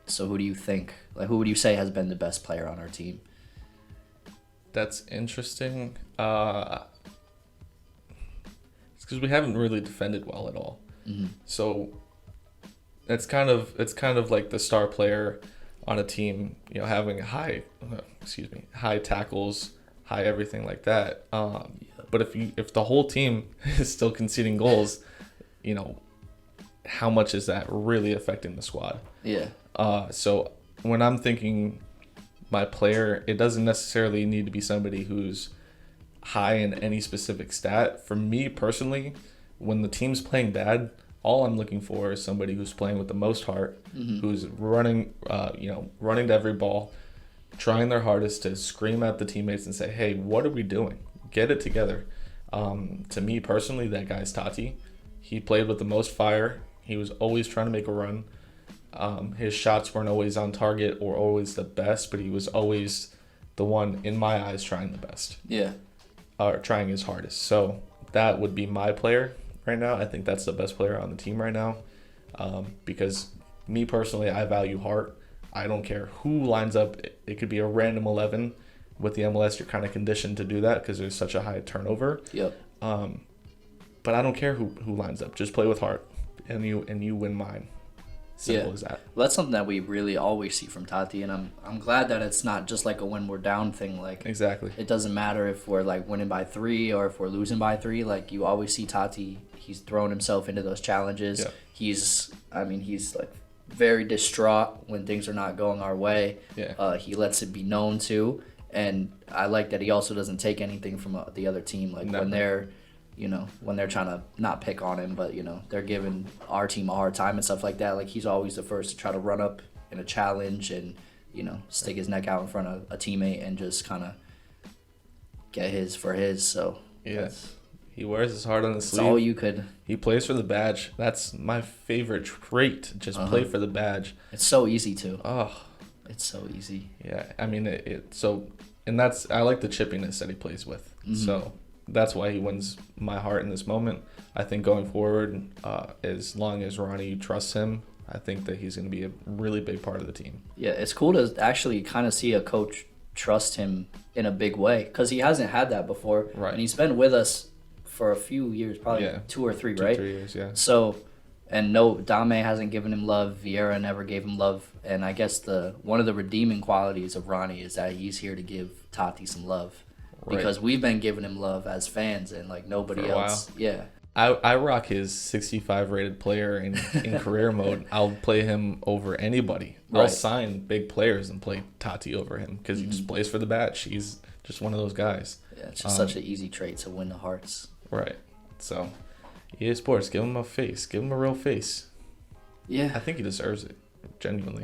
So who do you think? Like, who would you say has been the best player on our team? That's interesting. It's because we haven't really defended well at all. Mm-hmm. So it's kind of like the star player on a team, having high tackles, high everything like that. But if the whole team is still conceding goals, how much is that really affecting the squad? Yeah. So when I'm thinking my player, it doesn't necessarily need to be somebody who's high in any specific stat. For me personally, when the team's playing bad, all I'm looking for is somebody who's playing with the most heart, Mm-hmm. who's running to every ball, trying their hardest to scream at the teammates and say, "Hey, what are we doing? Get it together." To me personally, that guy's Tati. He played with the most fire. He was always trying to make a run. His shots weren't always on target or always the best, but he was always the one, in my eyes, trying the best. Yeah. Or trying his hardest. So that would be my player right now. I think that's the best player on the team right now. Because me personally, I value heart. I don't care who lines up. It could be a random 11. With the MLS, you're kind of conditioned to do that because there's such a high turnover. Yep. But I don't care who lines up. Just play with heart, and you win mine. Simple as that. Well, that's something that we really always see from Tati, and I'm glad that it's not just like a when we're down thing. Like, Exactly. it doesn't matter if we're like winning by 3 or if we're losing by 3. Like, you always see Tati. He's thrown himself into those challenges. Yeah. He's like very distraught when things are not going our way. Yeah. He lets it be known too, and I like that he also doesn't take anything from the other team. Like, Never. when they're trying to not pick on him, but they're giving our team a hard time and stuff like that. Like, he's always the first to try to run up in a challenge and stick his neck out in front of a teammate and just kind of get his for his. So Yes. He wears his heart on his it's sleeve. all you could. He plays for the badge. That's my favorite trait. Just play for the badge. It's so easy too. Oh, It's so easy. yeah. I mean, and I like the chippiness that he plays with. Mm-hmm. So that's why he wins my heart in this moment. I think going forward, as long as Ronnie trusts him, I think that he's going to be a really big part of the team. Yeah, it's cool to actually kind of see a coach trust him in a big way because he hasn't had that before. Right. And he's been with us for a few years, probably Yeah. 2 or 3, 2, right? 3 years, yeah. So, and no, Dame hasn't given him love. Vieira never gave him love. And I guess one of the redeeming qualities of Ronnie is that he's here to give Tati some love. Right. Because we've been giving him love as fans and like nobody For a else. while. Yeah. I rock his 65 rated player in career mode. I'll play him over anybody. I'll Right. sign big players and play Tati over him because he just plays for the badge. He's just one of those guys. Yeah, it's just such an easy trait to win the hearts. Right. So, EA Sports, give him a face. Give him a real face. Yeah. I think he deserves it, genuinely.